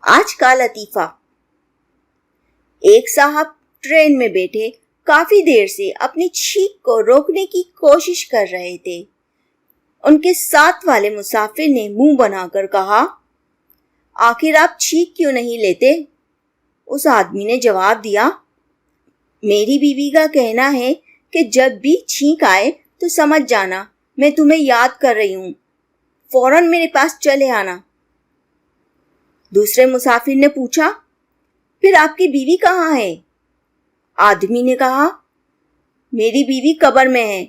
आज का लतीफ़ा। एक साहब ट्रेन में बैठे काफी देर से अपनी छींक को रोकने की कोशिश कर रहे थे। उनके साथ वाले मुसाफिर ने मुंह बनाकर कहा, आखिर आप छींक क्यों नहीं लेते? उस आदमी ने जवाब दिया, मेरी बीवी का कहना है कि जब भी छींक आए तो समझ जाना मैं तुम्हें याद कर रही हूं, फौरन मेरे पास चले आना। दूसरे मुसाफिर ने पूछा, फिर आपकी बीवी कहाँ है? आदमी ने कहा, मेरी बीवी कब्र में है,